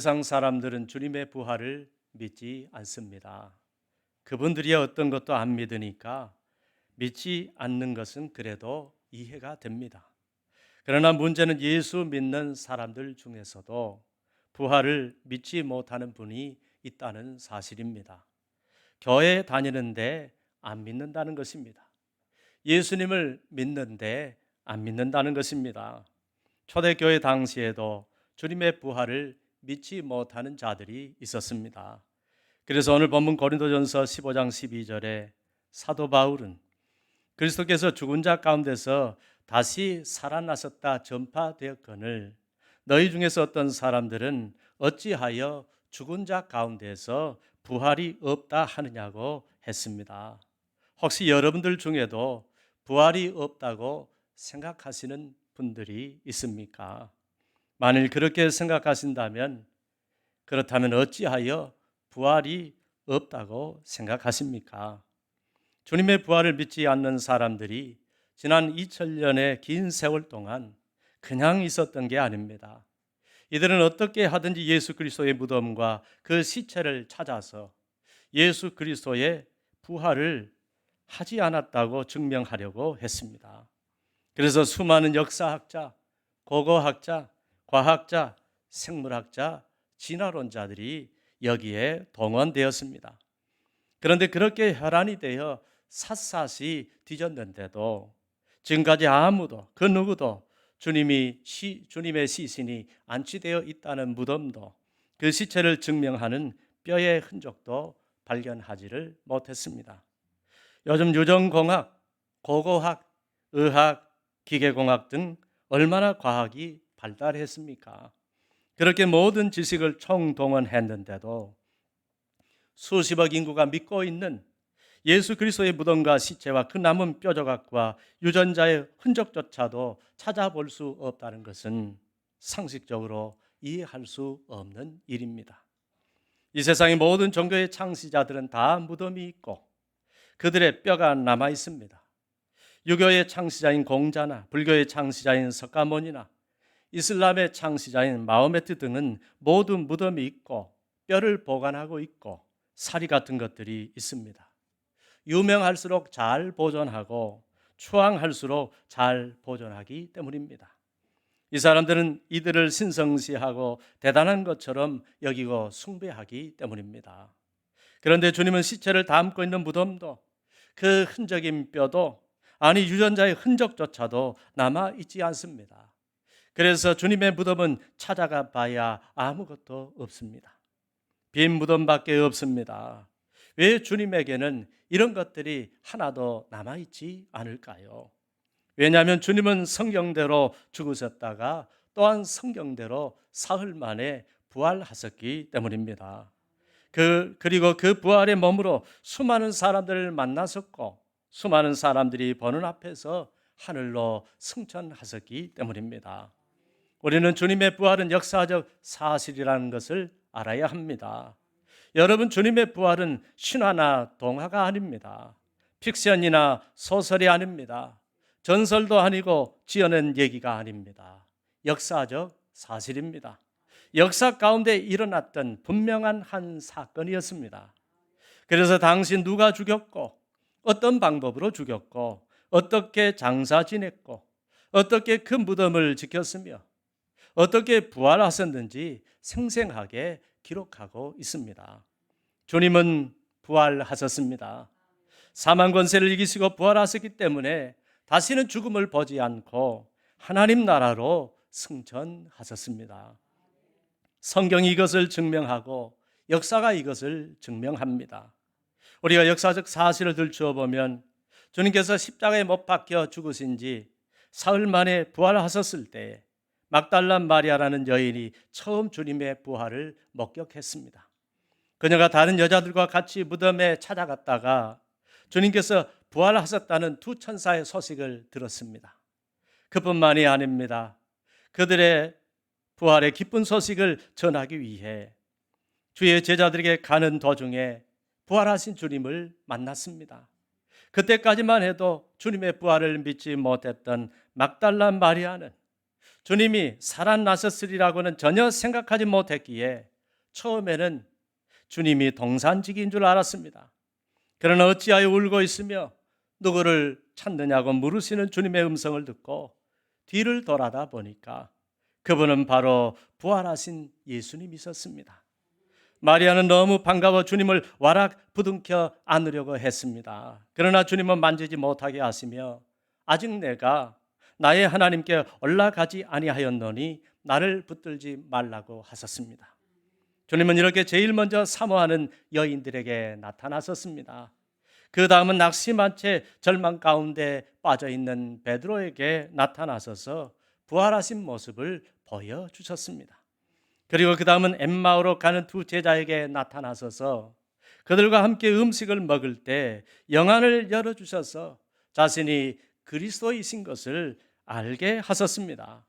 세상 사람들은 주님의 부활을 믿지 않습니다. 그분들이 어떤 것도 안 믿으니까 믿지 않는 것은 그래도 이해가 됩니다. 그러나 문제는 예수 믿는 사람들 중에서도 부활을 믿지 못하는 분이 있다는 사실입니다. 교회 다니는데 안 믿는다는 것입니다. 예수님을 믿는데 안 믿는다는 것입니다. 초대교회 당시에도 주님의 부활을 믿지 못하는 자들이 있었습니다. 그래서 오늘 본문 고린도전서 15장 12절에 사도 바울은 그리스도께서 죽은 자 가운데서 다시 살아나셨다 전파되었거늘 너희 중에서 어떤 사람들은 어찌하여 죽은 자 가운데서 부활이 없다 하느냐고 했습니다. 혹시 여러분들 중에도 부활이 없다고 생각하시는 분들이 있습니까? 만일 그렇게 생각하신다면 그렇다면 어찌하여 부활이 없다고 생각하십니까? 주님의 부활을 믿지 않는 사람들이 지난 2000년의 긴 세월 동안 그냥 있었던 게 아닙니다. 이들은 어떻게 하든지 예수 그리스도의 무덤과 그 시체를 찾아서 예수 그리스도의 부활을 하지 않았다고 증명하려고 했습니다. 그래서 수많은 역사학자, 고고학자, 과학자, 생물학자, 진화론자들이 여기에 동원되었습니다. 그런데 그렇게 혈안이 되어 샅샅이 뒤졌는데도 지금까지 아무도 그 누구도 주님의 시신이 안치되어 있다는 무덤도 그 시체를 증명하는 뼈의 흔적도 발견하지를 못했습니다. 요즘 유전공학, 고고학, 의학, 기계공학 등 얼마나 과학이 발달했습니까? 그렇게 모든 지식을 총동원했는데도 수십억 인구가 믿고 있는 예수 그리스도의 무덤과 시체와 그 남은 뼈조각과 유전자의 흔적조차도 찾아볼 수 없다는 것은 상식적으로 이해할 수 없는 일입니다. 이 세상의 모든 종교의 창시자들은 다 무덤이 있고 그들의 뼈가 남아 있습니다. 유교의 창시자인 공자나 불교의 창시자인 석가모니나 이슬람의 창시자인 마호메트 등은 모두 무덤이 있고 뼈를 보관하고 있고 사리 같은 것들이 있습니다. 유명할수록 잘 보존하고 추앙할수록 잘 보존하기 때문입니다. 이 사람들은 이들을 신성시하고 대단한 것처럼 여기고 숭배하기 때문입니다. 그런데 주님은 시체를 담고 있는 무덤도 그 흔적인 뼈도 아니 유전자의 흔적조차도 남아 있지 않습니다. 그래서 주님의 무덤은 찾아가 봐야 아무것도 없습니다. 빈 무덤밖에 없습니다. 왜 주님에게는 이런 것들이 하나도 남아있지 않을까요? 왜냐하면 주님은 성경대로 죽으셨다가 또한 성경대로 사흘 만에 부활하셨기 때문입니다. 그리고 그 부활의 몸으로 수많은 사람들을 만나셨고 수많은 사람들이 보는 앞에서 하늘로 승천하셨기 때문입니다. 우리는 주님의 부활은 역사적 사실이라는 것을 알아야 합니다. 여러분, 주님의 부활은 신화나 동화가 아닙니다. 픽션이나 소설이 아닙니다. 전설도 아니고 지어낸 얘기가 아닙니다. 역사적 사실입니다. 역사 가운데 일어났던 분명한 한 사건이었습니다. 그래서 당시 누가 죽였고 어떤 방법으로 죽였고 어떻게 장사 지냈고 어떻게 그 무덤을 지켰으며 어떻게 부활하셨는지 생생하게 기록하고 있습니다. 주님은 부활하셨습니다. 사망 권세를 이기시고 부활하셨기 때문에 다시는 죽음을 보지 않고 하나님 나라로 승천하셨습니다. 성경이 이것을 증명하고 역사가 이것을 증명합니다. 우리가 역사적 사실을 들추어 보면 주님께서 십자가에 못 박혀 죽으신 지 사흘 만에 부활하셨을 때 막달라 마리아라는 여인이 처음 주님의 부활을 목격했습니다. 그녀가 다른 여자들과 같이 무덤에 찾아갔다가 주님께서 부활하셨다는 두 천사의 소식을 들었습니다. 그뿐만이 아닙니다. 그들의 부활의 기쁜 소식을 전하기 위해 주의 제자들에게 가는 도중에 부활하신 주님을 만났습니다. 그때까지만 해도 주님의 부활을 믿지 못했던 막달라 마리아는 주님이 살아나셨으리라고는 전혀 생각하지 못했기에 처음에는 주님이 동산지기인 줄 알았습니다. 그러나 어찌하여 울고 있으며 누구를 찾느냐고 물으시는 주님의 음성을 듣고 뒤를 돌아다 보니까 그분은 바로 부활하신 예수님이셨습니다. 마리아는 너무 반가워 주님을 와락 부둥켜 안으려고 했습니다. 그러나 주님은 만지지 못하게 하시며 아직 내가 나의 하나님께 올라가지 아니하였노니 나를 붙들지 말라고 하셨습니다. 주님은 이렇게 제일 먼저 사모하는 여인들에게 나타나셨습니다. 그 다음은 낙심한 채 절망 가운데 빠져있는 베드로에게 나타나셔서 부활하신 모습을 보여주셨습니다. 그리고 그 다음은 엠마오로 가는 두 제자에게 나타나셔서 그들과 함께 음식을 먹을 때 영안을 열어주셔서 자신이 그리스도이신 것을 알게 하셨습니다.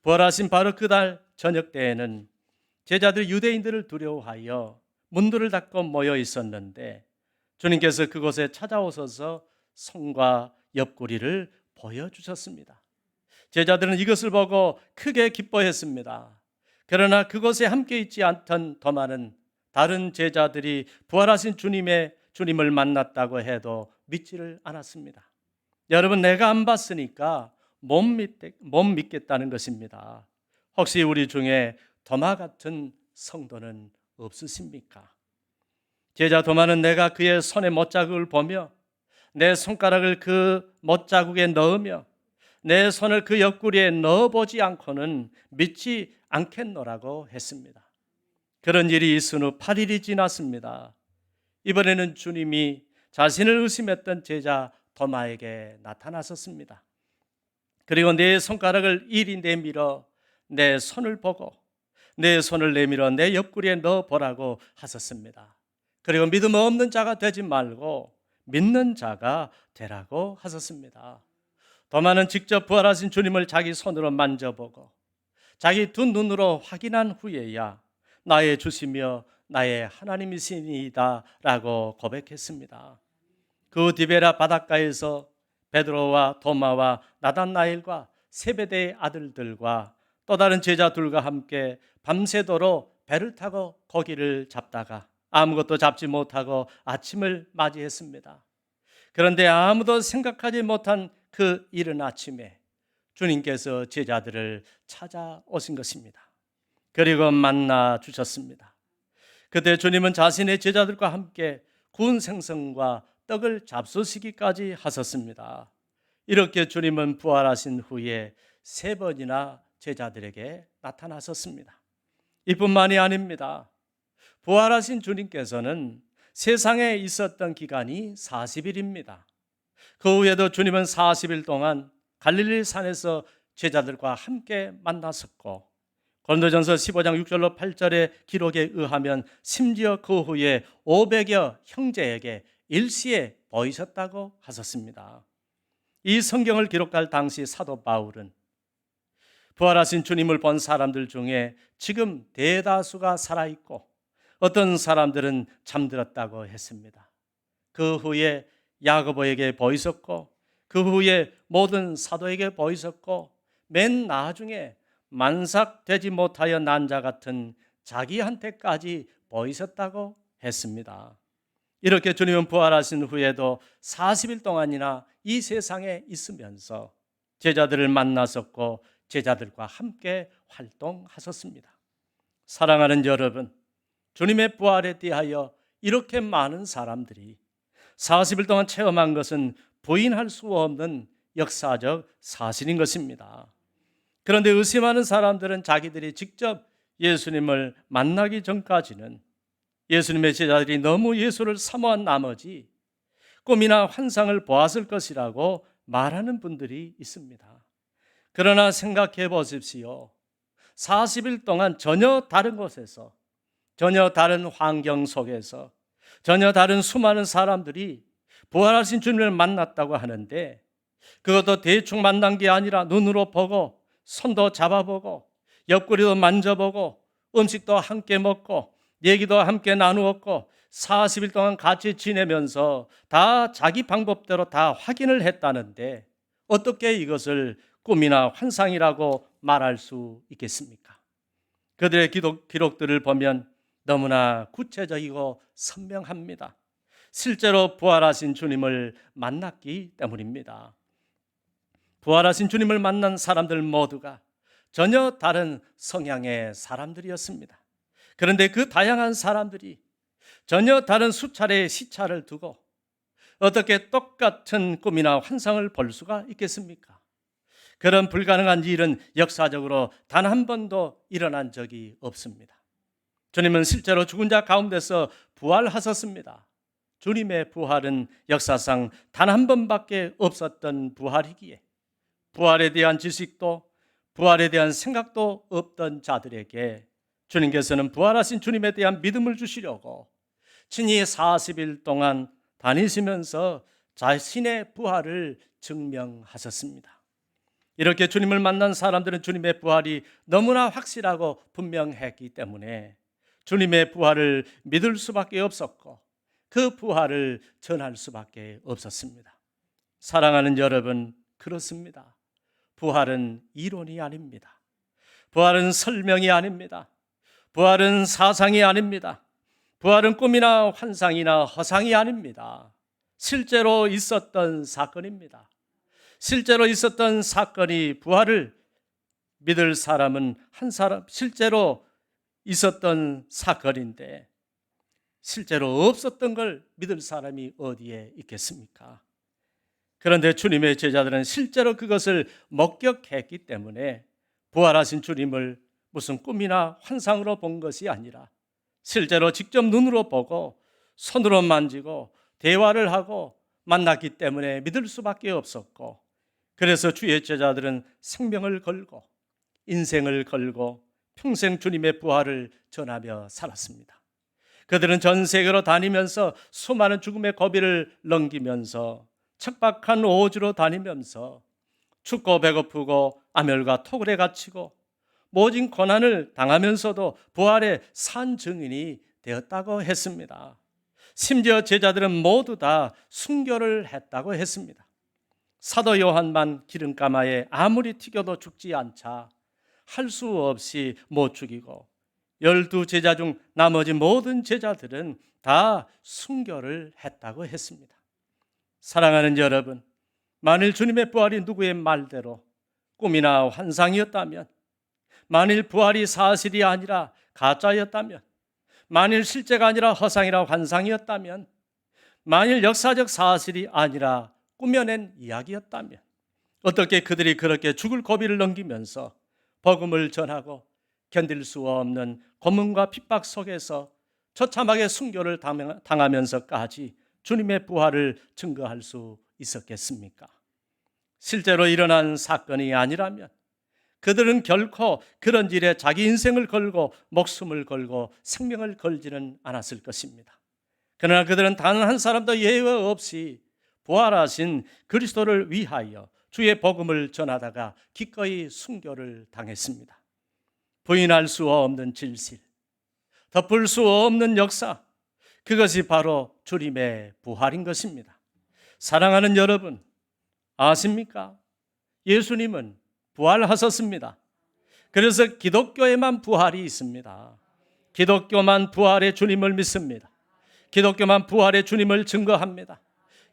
부활하신 바로 그날 저녁 때에는 제자들 유대인들을 두려워하여 문들을 닫고 모여 있었는데 주님께서 그곳에 찾아오셔서 손과 옆구리를 보여주셨습니다. 제자들은 이것을 보고 크게 기뻐했습니다. 그러나 그곳에 함께 있지 않던 더마는 다른 제자들이 부활하신 주님을 만났다고 해도 믿지를 않았습니다. 여러분, 내가 안 봤으니까 못 믿겠다는 것입니다. 혹시 우리 중에 도마 같은 성도는 없으십니까? 제자 도마는 내가 그의 손의 못자국을 보며 내 손가락을 그 못자국에 넣으며 내 손을 그 옆구리에 넣어보지 않고는 믿지 않겠노라고 했습니다. 그런 일이 있은 후 8일이 지났습니다. 이번에는 주님이 자신을 의심했던 제자 도마에게 나타나셨습니다. 그리고 내 손가락을 이리 내밀어 내 손을 보고 내 손을 내밀어 내 옆구리에 넣어보라고 하셨습니다. 그리고 믿음 없는 자가 되지 말고 믿는 자가 되라고 하셨습니다. 도마는 직접 부활하신 주님을 자기 손으로 만져보고 자기 두 눈으로 확인한 후에야 나의 주시며 나의 하나님이시니이다 라고 고백했습니다. 그 디베라 바닷가에서 베드로와 도마와 나단나엘과 세베대의 아들들과 또 다른 제자들과 함께 밤새도록 배를 타고 고기를 잡다가 아무것도 잡지 못하고 아침을 맞이했습니다. 그런데 아무도 생각하지 못한 그 이른 아침에 주님께서 제자들을 찾아오신 것입니다. 그리고 만나 주셨습니다. 그때 주님은 자신의 제자들과 함께 구운 생선과 떡을 잡수시기까지 하셨습니다. 이렇게 주님은 부활하신 후에 3번이나 제자들에게 나타나셨습니다. 이뿐만이 아닙니다. 부활하신 주님께서는 세상에 있었던 기간이 40일입니다. 그 후에도 주님은 40일 동안 갈릴리 산에서 제자들과 함께 만났었고 고린도전서 15장 6절로 8절의 기록에 의하면 심지어 그 후에 500여 형제에게 일시에 보이셨다고 하셨습니다. 이 성경을 기록할 당시 사도 바울은 부활하신 주님을 본 사람들 중에 지금 대다수가 살아있고 어떤 사람들은 잠들었다고 했습니다. 그 후에 야고보에게 보이셨고 그 후에 모든 사도에게 보이셨고 맨 나중에 만삭되지 못하여 난 자 같은 자기한테까지 보이셨다고 했습니다. 이렇게 주님은 부활하신 후에도 40일 동안이나 이 세상에 있으면서 제자들을 만나셨고 제자들과 함께 활동하셨습니다. 사랑하는 여러분, 주님의 부활에 대하여 이렇게 많은 사람들이 40일 동안 체험한 것은 부인할 수 없는 역사적 사실인 것입니다. 그런데 의심하는 사람들은 자기들이 직접 예수님을 만나기 전까지는 예수님의 제자들이 너무 예수를 사모한 나머지 꿈이나 환상을 보았을 것이라고 말하는 분들이 있습니다. 그러나 생각해 보십시오. 40일 동안 전혀 다른 곳에서, 전혀 다른 환경 속에서, 전혀 다른 수많은 사람들이 부활하신 주님을 만났다고 하는데 그것도 대충 만난 게 아니라 눈으로 보고 손도 잡아보고 옆구리도 만져보고 음식도 함께 먹고 얘기도 함께 나누었고 40일 동안 같이 지내면서 다 자기 방법대로 다 확인을 했다는데 어떻게 이것을 꿈이나 환상이라고 말할 수 있겠습니까? 그들의 기록들을 보면 너무나 구체적이고 선명합니다. 실제로 부활하신 주님을 만났기 때문입니다. 부활하신 주님을 만난 사람들 모두가 전혀 다른 성향의 사람들이었습니다. 그런데 그 다양한 사람들이 전혀 다른 수차례의 시차를 두고 어떻게 똑같은 꿈이나 환상을 볼 수가 있겠습니까? 그런 불가능한 일은 역사적으로 단 한 번도 일어난 적이 없습니다. 주님은 실제로 죽은 자 가운데서 부활하셨습니다. 주님의 부활은 역사상 단 한 번밖에 없었던 부활이기에 부활에 대한 지식도 부활에 대한 생각도 없던 자들에게 주님께서는 부활하신 주님에 대한 믿음을 주시려고 친히 40일 동안 다니시면서 자신의 부활을 증명하셨습니다. 이렇게 주님을 만난 사람들은 주님의 부활이 너무나 확실하고 분명했기 때문에 주님의 부활을 믿을 수밖에 없었고 그 부활을 전할 수밖에 없었습니다. 사랑하는 여러분, 그렇습니다. 부활은 이론이 아닙니다. 부활은 설명이 아닙니다. 부활은 사상이 아닙니다. 부활은 꿈이나 환상이나 허상이 아닙니다. 실제로 있었던 사건입니다. 실제로 있었던 사건이 부활을 믿을 사람은 한 사람, 실제로 있었던 사건인데 실제로 없었던 걸 믿을 사람이 어디에 있겠습니까? 그런데 주님의 제자들은 실제로 그것을 목격했기 때문에 부활하신 주님을 무슨 꿈이나 환상으로 본 것이 아니라 실제로 직접 눈으로 보고 손으로 만지고 대화를 하고 만났기 때문에 믿을 수밖에 없었고, 그래서 주의 제자들은 생명을 걸고 인생을 걸고 평생 주님의 부활을 전하며 살았습니다. 그들은 전 세계로 다니면서 수많은 죽음의 고비를 넘기면서 척박한 오주로 다니면서 춥고 배고프고 암혈과 토굴에 갇히고 모진 고난을 당하면서도 부활의 산 증인이 되었다고 했습니다. 심지어 제자들은 모두 다 순교를 했다고 했습니다. 사도 요한만 기름가마에 아무리 튀겨도 죽지 않자 할 수 없이 못 죽이고 12제자 중 나머지 모든 제자들은 다 순교를 했다고 했습니다. 사랑하는 여러분, 만일 주님의 부활이 누구의 말대로 꿈이나 환상이었다면, 만일 부활이 사실이 아니라 가짜였다면, 만일 실제가 아니라 허상이라 환상이었다면, 만일 역사적 사실이 아니라 꾸며낸 이야기였다면 어떻게 그들이 그렇게 죽을 고비를 넘기면서 복음을 전하고 견딜 수 없는 고문과 핍박 속에서 처참하게 순교를 당하면서까지 주님의 부활을 증거할 수 있었겠습니까? 실제로 일어난 사건이 아니라면 그들은 결코 그런 일에 자기 인생을 걸고 목숨을 걸고 생명을 걸지는 않았을 것입니다. 그러나 그들은 단 한 사람도 예외 없이 부활하신 그리스도를 위하여 주의 복음을 전하다가 기꺼이 순교를 당했습니다. 부인할 수 없는 진실, 덮을 수 없는 역사, 그것이 바로 주님의 부활인 것입니다. 사랑하는 여러분, 아십니까? 예수님은 부활하셨습니다. 그래서 기독교에만 부활이 있습니다. 기독교만 부활의 주님을 믿습니다. 기독교만 부활의 주님을 증거합니다.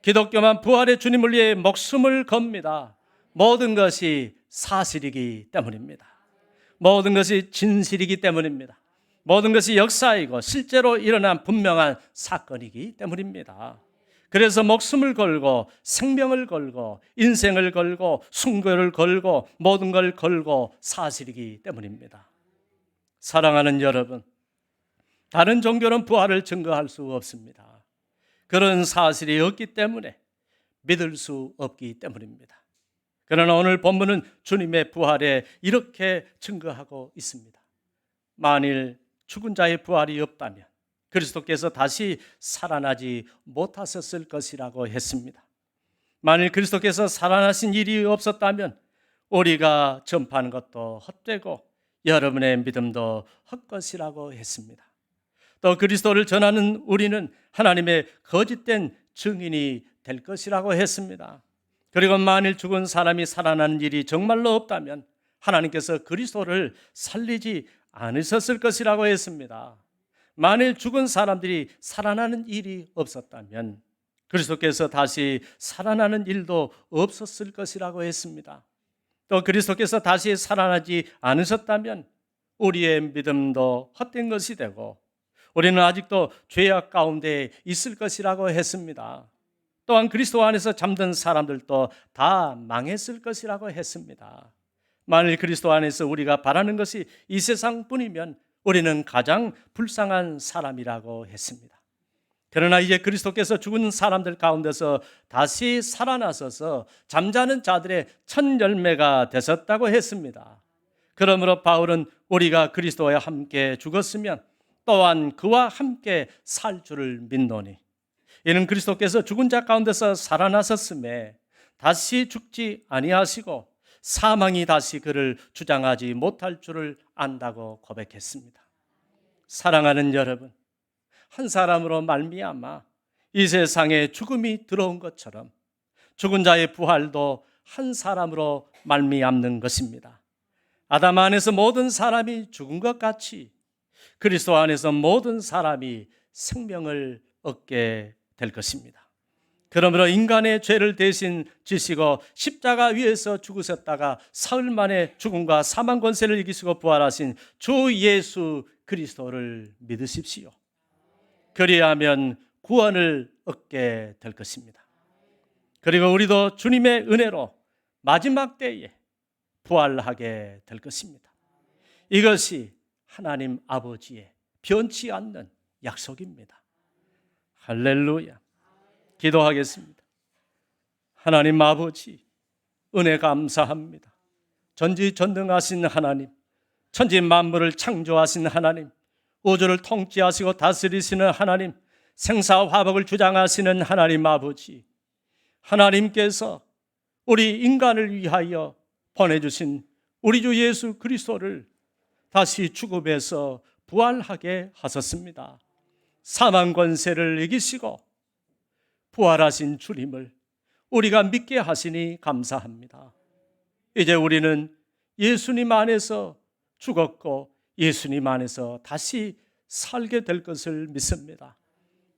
기독교만 부활의 주님을 위해 목숨을 겁니다. 모든 것이 사실이기 때문입니다. 모든 것이 진실이기 때문입니다. 모든 것이 역사이고 실제로 일어난 분명한 사건이기 때문입니다. 그래서 목숨을 걸고 생명을 걸고 인생을 걸고 순교를 걸고 모든 걸 걸고 사실이기 때문입니다. 사랑하는 여러분, 다른 종교는 부활을 증거할 수 없습니다. 그런 사실이 없기 때문에 믿을 수 없기 때문입니다. 그러나 오늘 본문은 주님의 부활에 이렇게 증거하고 있습니다. 만일 죽은 자의 부활이 없다면 그리스도께서 다시 살아나지 못하셨을 것이라고 했습니다. 만일 그리스도께서 살아나신 일이 없었다면 우리가 전파하는 것도 헛되고 여러분의 믿음도 헛것이라고 했습니다. 또 그리스도를 전하는 우리는 하나님의 거짓된 증인이 될 것이라고 했습니다. 그리고 만일 죽은 사람이 살아나는 일이 정말로 없다면 하나님께서 그리스도를 살리지 않으셨을 것이라고 했습니다. 만일 죽은 사람들이 살아나는 일이 없었다면 그리스도께서 다시 살아나는 일도 없었을 것이라고 했습니다. 또 그리스도께서 다시 살아나지 않으셨다면 우리의 믿음도 헛된 것이 되고 우리는 아직도 죄악 가운데 있을 것이라고 했습니다. 또한 그리스도 안에서 잠든 사람들도 다 망했을 것이라고 했습니다. 만일 그리스도 안에서 우리가 바라는 것이 이 세상뿐이면 우리는 가장 불쌍한 사람이라고 했습니다. 그러나 이제 그리스도께서 죽은 사람들 가운데서 다시 살아나셔서 잠자는 자들의 첫 열매가 되셨다고 했습니다. 그러므로 바울은 우리가 그리스도와 함께 죽었으면 또한 그와 함께 살 줄을 믿노니 이는 그리스도께서 죽은 자 가운데서 살아나셨음에 다시 죽지 아니하시고 사망이 다시 그를 주장하지 못할 줄을 안다고 고백했습니다. 사랑하는 여러분, 한 사람으로 말미암아 이 세상에 죽음이 들어온 것처럼 죽은 자의 부활도 한 사람으로 말미암는 것입니다. 아담 안에서 모든 사람이 죽은 것 같이 그리스도 안에서 모든 사람이 생명을 얻게 될 것입니다. 그러므로 인간의 죄를 대신 지시고 십자가 위에서 죽으셨다가 사흘 만에 죽음과 사망 권세를 이기시고 부활하신 주 예수 그리스도를 믿으십시오. 그리하면 구원을 얻게 될 것입니다. 그리고 우리도 주님의 은혜로 마지막 때에 부활하게 될 것입니다. 이것이 하나님 아버지의 변치 않는 약속입니다. 할렐루야. 기도하겠습니다. 하나님 아버지, 은혜 감사합니다. 전지전능하신 하나님, 천지 만물을 창조하신 하나님, 우주를 통치하시고 다스리시는 하나님, 생사화복을 주장하시는 하나님 아버지, 하나님께서 우리 인간을 위하여 보내주신 우리 주 예수 그리스도를 다시 죽음에서 부활하게 하셨습니다. 사망 권세를 이기시고 부활하신 주님을 우리가 믿게 하시니 감사합니다. 이제 우리는 예수님 안에서 죽었고 예수님 안에서 다시 살게 될 것을 믿습니다.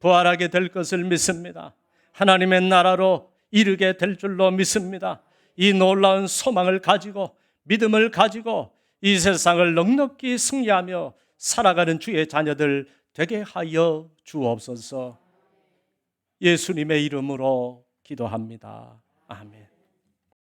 부활하게 될 것을 믿습니다. 하나님의 나라로 이르게 될 줄로 믿습니다. 이 놀라운 소망을 가지고 믿음을 가지고 이 세상을 넉넉히 승리하며 살아가는 주의 자녀들 되게 하여 주옵소서. 예수님의 이름으로 기도합니다. 아멘.